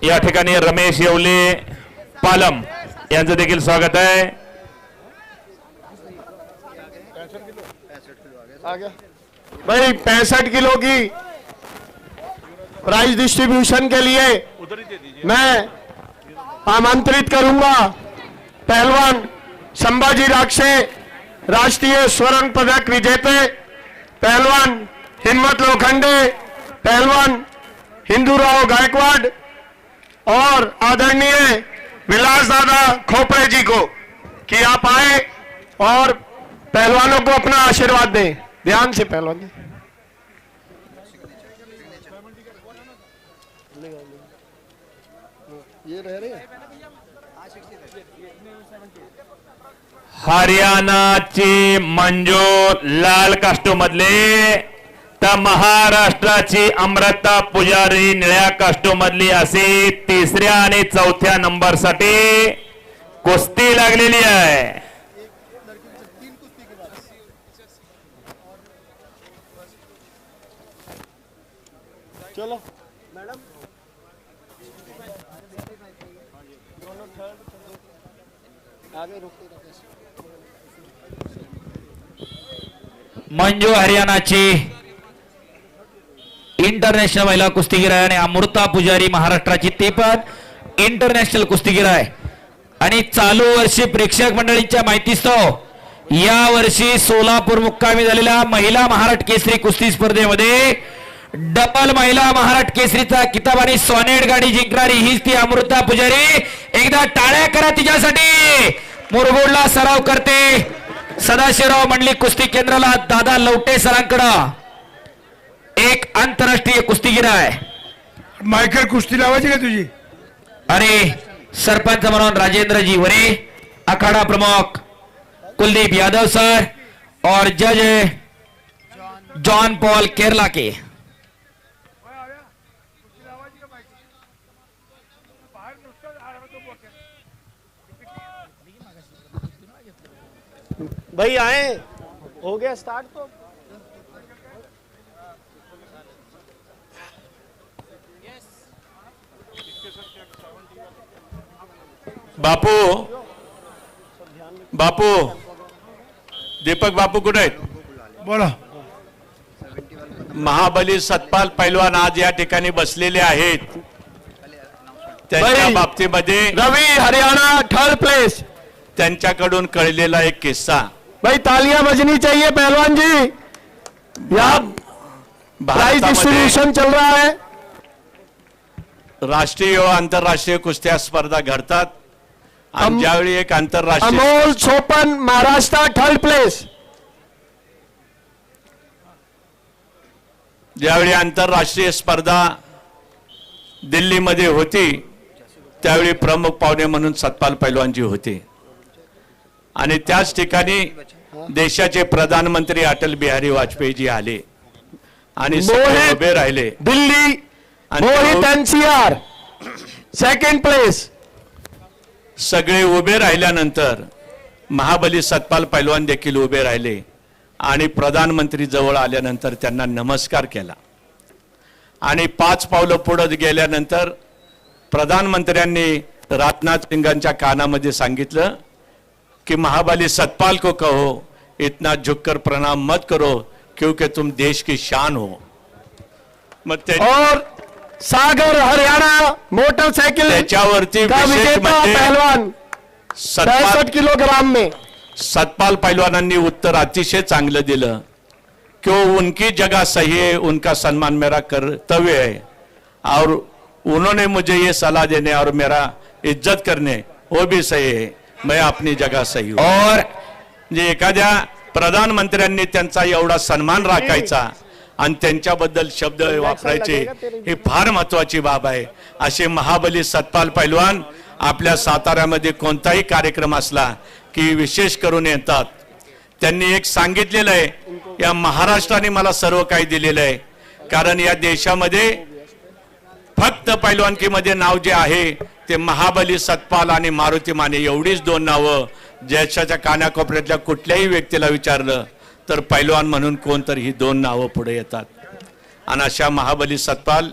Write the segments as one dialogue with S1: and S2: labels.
S1: या ठिकाणी रमेश येवले पालम यांचं देखील स्वागत आहे।
S2: भाई 65 किलो की प्राइज डिस्ट्रीब्यूशन के लिए मैं आमंत्रित करूंगा पहलवान संभाजी राक्षे, राष्ट्रीय स्वर्ण पदक विजेते, पहलवान हिम्मत लोखंडे, पहलवान हिंदूराव गायकवाड़ और आदरणीय विलास दादा खोपड़े जी को कि आप आए और पहलवानों को अपना आशीर्वाद दें। ध्यान से पहलवान जी। ये रह रहे
S1: हरियाणाची मंजू लाल कास्टूम मधले तर महाराष्ट्राची अमृता पुजारी निळ्या कास्टूम मधली असे तिसऱ्या आणि चौथ्या नंबर साठी कुस्ती लागलेली आहे।
S2: चलो मैडम आगे रुकते
S3: मंजू हरियाणाची इंटरनॅशनल महिला कुस्तीगीर आहे आणि अमृता पुजारी महाराष्ट्राची ते पण इंटरनॅशनल कुस्तीगीर आहे। आणि चालू वर्षी प्रेक्षक मंडळींच्या माहितीस्तव या वर्षी सोलापूर मुक्कामी झालेल्या महिला महाराष्ट्र केसरी कुस्ती स्पर्धेमध्ये डबल महिला महाराष्ट्र केसरीचा किताब आणि सोनेट गाडी जिंकणारी हीच ती अमृता पुजारी। एकदा टाळ्या करा तिच्यासाठी। मुरगुडला सराव करते सदाशिवराव मंडली कुस्ती केंद्राला दादा लवटे सरांकडे एक आंतरराष्ट्रीय कुस्तीगीर आहे।
S4: मायकल कुस्ती लावायची का तुझी?
S3: अरे सरपंच म्हणून राजेंद्रजी वरे, अखाड़ा प्रमुख कुलदीप यादव सर और जज जॉन पॉल केरला के।
S2: भाई आए हो गया स्टार्ट तो
S1: बापू बापू दीपक बापू कुठे आहेत?
S4: बोला।
S1: महाबली सतपाल पैलवान आज या ठिकाणी बसलेले आहेत। त्यांच्या
S2: भाई,
S1: बाबतीमध्ये
S2: रवि हरियाणा थर्ड प्लेस।
S1: त्यांच्याकडून कळलेला एक किस्सा
S2: भाई तालियां बजनी चाहिए पहलवान जी। यहाँ प्राइज
S1: भारतामध्ये
S2: डिस्ट्रीब्यूशन चल रहा है।
S1: राष्ट्रीय व आंतरराष्ट्रीय कुस्त्या स्पर्धा घडतात आणि ज्यावेळी एक आंतरराष्ट्रीय
S2: अमोल सोपन महाराष्ट्र थर्ड प्लेस।
S1: ज्यावेळी आंतरराष्ट्रीय स्पर्धा दिल्लीमध्ये होती त्यावेळी प्रमुख पाहुणे म्हणून सतपाल पैलवानजी होते आणि त्याच ठिकाणी देशाचे प्रधानमंत्री अटल बिहारी वाजपेयीजी आले आणि सगळे उभे राहिले।
S2: दिल्ली
S1: आणि
S2: मोहित एनसीआर सेकंड प्लेस।
S1: सगळे उभे राहिल्यानंतर महाबली सतपाल पैलवान देखील उभे राहिले आणि प्रधानमंत्री जवळ आल्यानंतर त्यांना नमस्कार केला आणि 5 पावलं पुढे गेल्यानंतर प्रधानमंत्र्यांनी राजनाथ सिंगांच्या कानामध्ये सांगितलं कि महाबली सतपाल को कहो इतना झुककर प्रणाम मत करो क्योंकि तुम देश की शान हो।
S2: और सागर हरियाणा मोटरसाइकिल
S1: त्याच्यावरती
S2: का
S1: विशेष
S2: विजेता
S1: म्हणजे
S2: पहलवान
S1: सतपाल
S2: 65 किलोग्राम में
S1: सतपाल पैलवानांनी उत्तर अतिशय चांगलं दिलं क्यों उनकी जगह सही है, उनका सम्मान मेरा कर्तव्य है और उन्होंने मुझे ये सलाह देने और मेरा इज्जत करने वो भी सही है, मैं अपनी जगह सही हूं।
S3: और
S1: जे एखाद्या प्रधानमंत्र्यांनी त्यांचा एवढा सन्मान राखायचा आणि त्यांच्याबद्दल शब्द वापरायचे हे फार महत्वाची बाब आहे। असे महाबली सतपाल पैलवान आपल्या साताऱ्यामध्ये कोणताही कार्यक्रम असला की विशेष करून येतात। त्यांनी एक सांगितलेलं आहे, या महाराष्ट्राने मला सर्व काही दिलेलं आहे, कारण या देशामध्ये फक्त पैलवानकीमध्ये नाव जे आहे ते महाबली सतपाल आणि मारुती माने एवढीच 2 नावं देशाच्या कानाकोपऱ्यातल्या कुठल्याही व्यक्तीला विचारलं तर पैलवान म्हणून कोणतरी ही 2 नावं पुढे येतात। आणि अशा महाबली सतपाल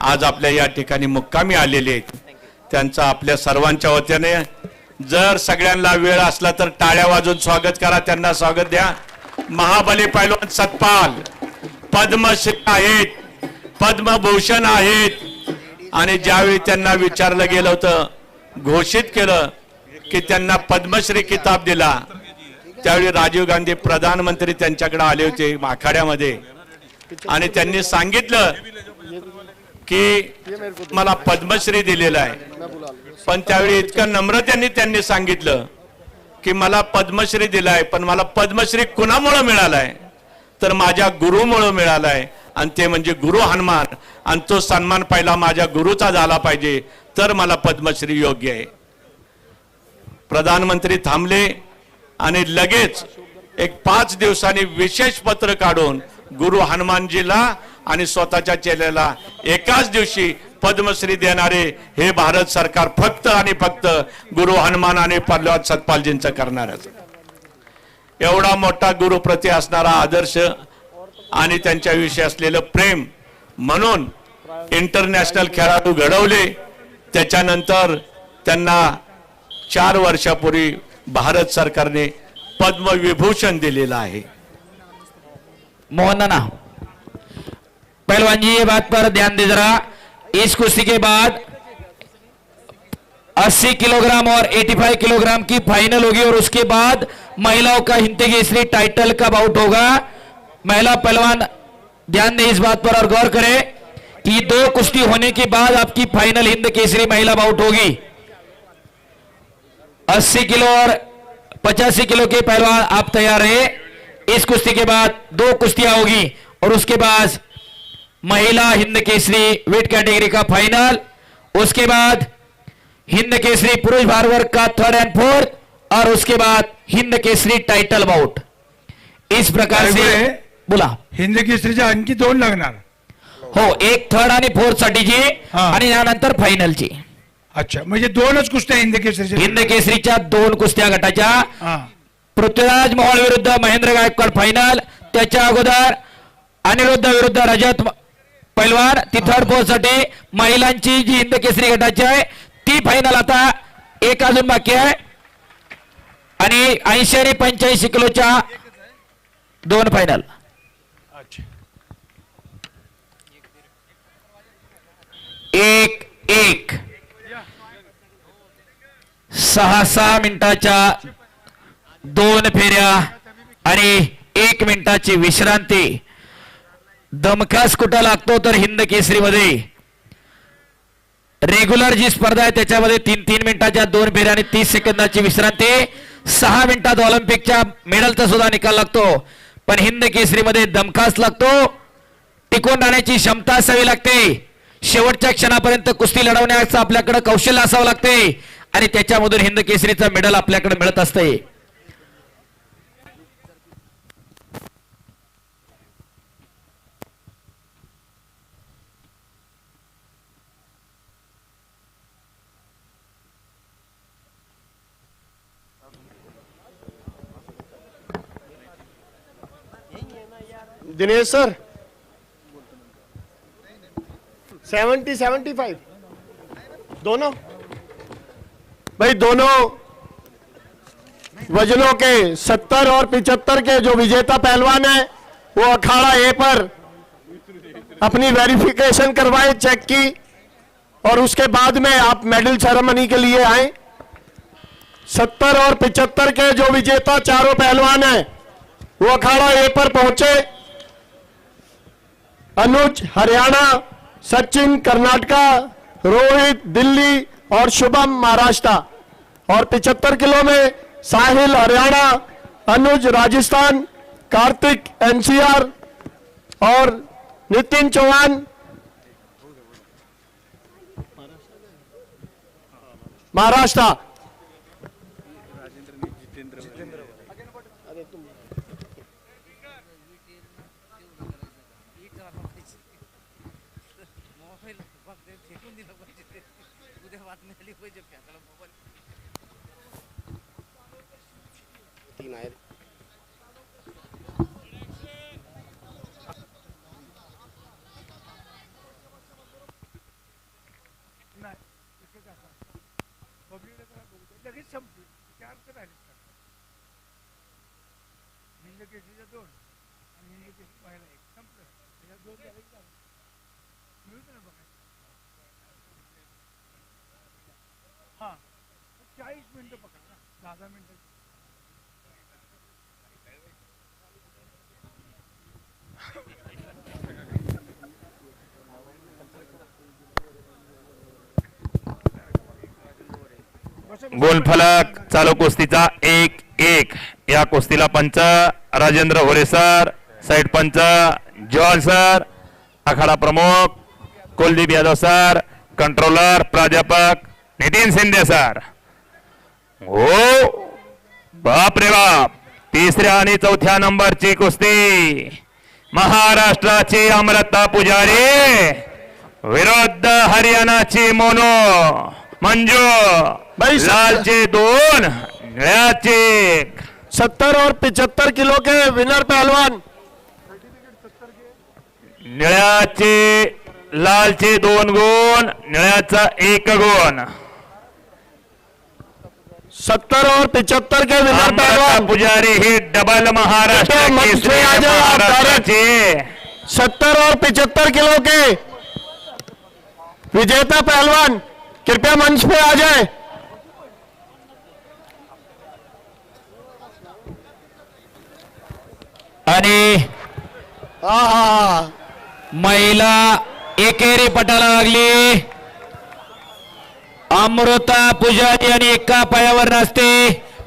S1: आज आपल्या या ठिकाणी मुक्कामी आलेले आहेत. त्यांचं आपल्या सर्वांच्या वतीने जर सगळ्यांना वेळ असला तर टाळ्या वाजवून स्वागत करा, त्यांना स्वागत द्या. महाबली पैलवान सतपाल पद्मश्री आहेत, पद्मभूषण आहेत. आणि ज्यावेळी त्यांना विचारलं गेलं होतं, घोषित केलं की त्यांना पद्मश्री किताब दिला, त्यावेळी राजीव गांधी प्रधानमंत्री त्यांच्याकडे आले होते आखाड्यामध्ये आणि त्यांनी सांगितलं की मला पद्मश्री दिलेला आहे. पण त्यावेळी इतकं नम्रतेने त्यांनी सांगितलं की मला पद्मश्री दिलाय, पण मला पद्मश्री कुणामुळे मिळालाय तर माझ्या गुरुमुळे मिळालाय, आणि ते म्हणजे गुरु हनुमान. आणि तो सन्मान पहिला माझ्या गुरुचा झाला पाहिजे तर मला पद्मश्री योग्य आहे. प्रधानमंत्री थांबले आणि लगेच एक 5 दिवसांनी विशेष पत्र काढून गुरु हनुमानजीला आणि स्वतःच्या चेल्याला एकाच दिवशी पद्मश्री देणारे हे भारत सरकार फक्त आणि फक्त गुरु हनुमान आणि पैलवान सतपालजींचं करणारच. एवढा मोठा गुरुप्रती असणारा आदर्श आणि त्यांच्याविषयी असलेलं प्रेम म्हणून इंटरनॅशनल खेळाडू घडवले. त्याच्यानंतर त्यांना 4 वर्षापूर्वी भारत सरकारने पद्मविभूषण दिलेलं आहे.
S3: मोहन नाना, पहलवान जी ये बात पर ध्यान दे जरा, इस कुश्ती के बाद 80 किलोग्राम और 85 किलोग्राम की फाइनल होगी और उसके बाद महिलाओं का हिंद केसरी टाइटल का बाउट होगा. महिला पहलवान ध्यान दें इस बात पर और गौर करें कि 2 कुश्ती होने के बाद आपकी फाइनल हिंद केसरी महिला बाउट होगी. 80 किलो और 85 किलो के पहलवान आप तैयार रहे. इस कुश्ती के बाद 2 कुश्तियां होगी और उसके बाद महिला हिंद केसरी वेट कैटेगरी का फाइनल, उसके बाद हिंद केसरी पुरुष भार वर्ग का 3rd and 4th और उसके बाद हिंद केसरी टाइटल बाउट. इस प्रकार से बोला
S4: हिंद केसरीच्या आणखी 2 लागणार.
S3: हो, एक 3rd आणि 4th साठीची
S4: हा.
S3: आणि त्यानंतर फायनलची.
S4: अच्छा, म्हणजे 2च कुस्त्या हिंद केसरीच्या.
S3: हिंद केसरीच्या 2 कुस्त्या गटाच्या.
S4: हा.
S3: पृथ्वीराज मोहोळ विरुद्ध महेंद्र गायकवाड फायनल, त्याच्या अगोदर अनिरुद्ध विरुद्ध रजत पैलवान ती 3rd 4th साठी. महिलांची जी हिंद केसरी गटाची आहे ती फायनल आता एक अजून बाकी आहे आणि 80 आणि 85 किलोच्या 2 फायनल.
S4: अच्छा.
S3: 1-1 6 मिनिटाच्या 2 फेऱ्या आणि 1 मिनिटाची विश्रांती. दमखास कुठं लागतो तर हिंद केसरी मध्ये रेग्युलर जी स्पर्धा आहे त्याच्यामध्ये 3 मिनिटाच्या 2 फेऱ्या आणि 30 सेकंदाची विश्रांती. 6 मिनिटात ऑलिम्पिकच्या मेडलचा सुद्धा निकाल लागतो. पण हिंद केसरी मध्ये दमखास लागतो, टिकून राहण्याची क्षमता असावी लागते, शेवटच्या क्षणापर्यंत कुस्ती लढवण्याचं आपल्याकडे कौशल्य असावं लागते आणि त्याच्यामधून हिंद केसरीचं मेडल आपल्याकडे मिळत असते.
S2: दिनेश सर 70-75 दोनों भाई, दोनों वजनों के 70 और 75 के जो विजेता पहलवान है वो अखाड़ा ए पर अपनी वेरिफिकेशन करवाए, चेक की, और उसके बाद में आप मेडल सेरेमनी के लिए आए. 70 और 75 के जो विजेता चारों पहलवान हैं वो अखाड़ा ए पर पहुंचे. अनुज हरियाणा, सचिन कर्नाटका, रोहित दिल्ली और शुभम महाराष्ट्र. और 75 किलो में साहिल हरियाणा, अनुज राजस्थान, कार्तिक एनसीआर और नितिन चौहान महाराष्ट्र.
S4: लगेच संपली चार तर राहिले हिंद केसरीच्या 2 आणि हिंद केसरी पहिला 1 संपलं त्याच्यात 2 झाले की झालं. मिळतं ना बघा. हा 40 मिनिटं पकडा ना 10 मिनिटं.
S5: गोलफलक चालू कुस्तीचा 1-1. या कुस्तीला पंच राजेंद्र होरे सर, साइड पंच जॉल सर, आखाडा प्रमुख कुलदीप यादव सर, कंट्रोलर प्राध्यापक नितीन शिंदे सर. हो बाप रे बाप, तिसऱ्या आणि चौथ्या नंबरची कुस्ती महाराष्ट्राची अमृता पुजारी विरुद्ध हरियाणाची मोनो मंजू.
S2: भाई
S5: लालचे 2 निळ्याचे 1.
S2: 70 और 75 किलो के विनर पहलवान
S5: निळ्याचे लालचे 2 गुण, निळ्याचा 1 गुण.
S2: 70 और 75 के विनर
S5: अमृता
S2: पहलवान
S5: पुजारी ही डबल महाराष्ट्र
S2: बेटा, मंच
S5: केसरी
S2: पे आ जाओ आप
S5: महाराष्ट्राची.
S2: 70 और 75 किलो के विजेता पहलवान कृपया मंच पे आ जाए.
S3: आणि
S2: हा
S3: महिला एकेरी पटाला लागली. अमृता पुजारी आणि एका पायावर नसते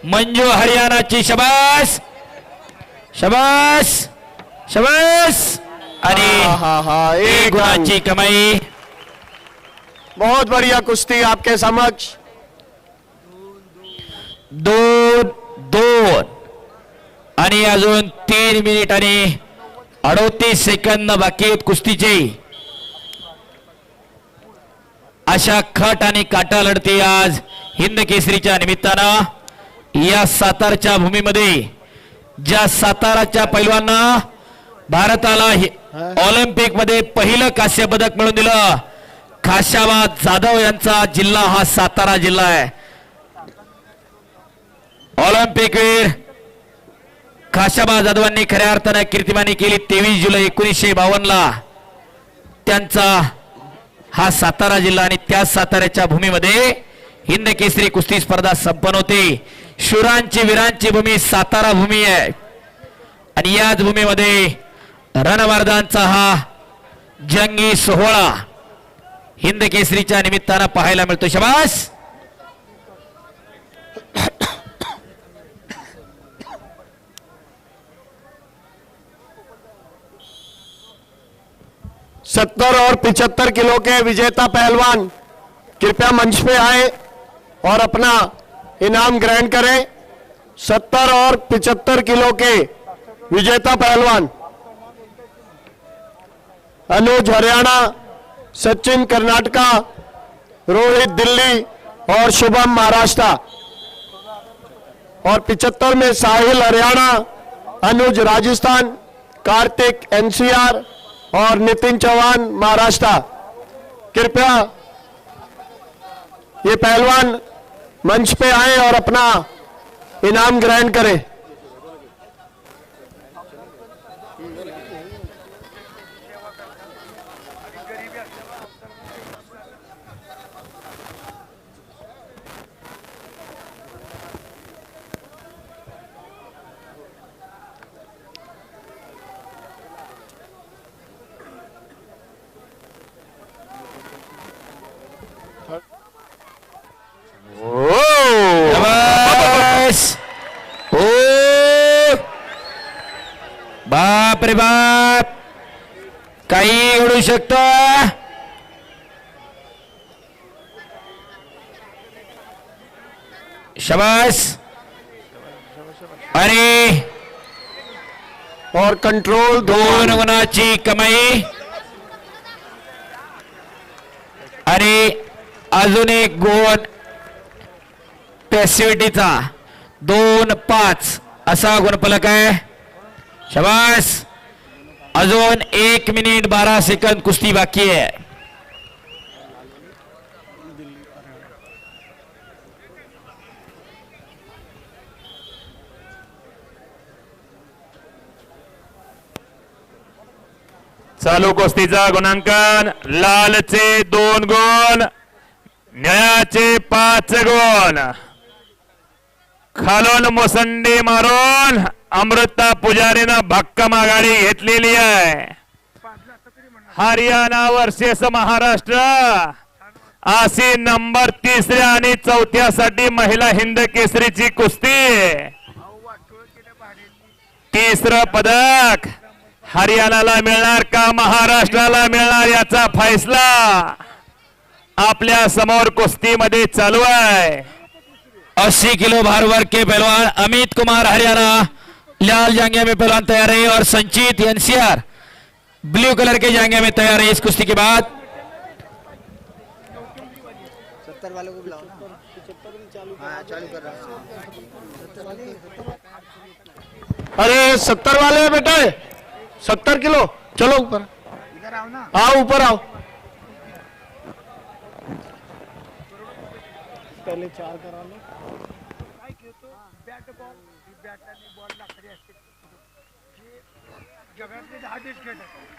S3: मंजू हरियाणाची. शबास शबास शबास. आणि
S2: हा
S3: एक
S2: एक
S3: गुणाची कमाई.
S2: बहुत बढ़िया कुश्ती आपके समक्ष.
S3: 2-2 आणि अजून 3 मिनिट आणि 38 सेकंद बाकी आहेत कुस्तीचे. अशा खट आणि काटा लढती आज हिंद केसरीच्या निमित्तानं या सातारच्या भूमीमध्ये. ज्या साताराच्या पैलवांना भारताला ऑलिम्पिक मध्ये पहिलं कांस्य पदक मिळवून दिलं, खाशाबाद जाधव यांचा जिल्हा हा सातारा जिल्हा आहे. ऑलिम्पिक वीर खाशाबाद जाधवांनी खऱ्या अर्थाने कीर्तिमानी केली. 23 जुलै 1952 ला त्यांचा हा सातारा जिल्हा आणि त्या साताऱ्याच्या भूमीमध्ये हिंद केसरी कुस्ती स्पर्धा संपन्न होते. शूरांची वीरांची भूमी सातारा भूमी आहे आणि याच भूमीमध्ये रणवर्धांचा हा जंगी सोहळा हिंद केसरीच्या निमित्तानं पाहायला मिळतो. शबास.
S2: सत्तर और 75 किलो के विजेता पहलवान कृपया मंच पे आए और अपना इनाम ग्रहण करें. 70 और 75 किलो के विजेता पहलवान अनुज हरियाणा, सचिन कर्नाटका, रोहित दिल्ली और शुभम महाराष्ट्र. और 75 में साहिल हरियाणा, अनुज राजस्थान, कार्तिक एनसीआर और नितिन चौहान महाराष्ट्र. कृपया ये पहलवान मंच पे आए और अपना इनाम ग्रहण करें.
S3: शबास. ओ बाप रे बाप, काही घडू शकतं. शबास. आणि
S2: और कंट्रोल
S3: 2 गुणाची कमाई आणि अजून एक गुण पॅसिव्हिटीचा. 2-5 असा गुणफलक आहे. शबास. अजून 1 मिनिट 12 सेकंद कुस्ती बाकी आहे.
S5: चालू कुस्तीचा गुणांकन लालचे 2 गुण, निळ्याचे 5 गुण. खालून मुसंडी मारून अमृता पुजारीनं भक्कम आघाडी घेतलेली आहे. हरियाणा वर्सेस महाराष्ट्र अशी नंबर 3 आणि 4 महिला हिंद केसरीची कुस्ती. 3रं पदक हरियाणाला मिळणार का महाराष्ट्राला मिळणार याचा फैसला आपल्या समोर कुस्तीमध्ये चालू आहे.
S3: 80 किलो भार वर्ग के पहलवान अमित कुमार हरियाणा लाल जांघिया में पहलवान तैयार है और संचित एनसीआर ब्लू कलर के जांघिया में तैयार है. इस कुश्ती के बाद
S6: 70 वालों को बुलाओ ना। हाँ चालू कर रहा हूँ।
S2: अरे 70 वाले हैं बेटे, 70 किलो. चलो ऊपर
S6: इधर आओ ना।
S2: आओ, ऊपर आओ. पहले 4 करा लो.
S4: काय घेतो बॅट बॉल ही बॅट आणि बॉल लागते असते हे जगातले 10 देश खेळतात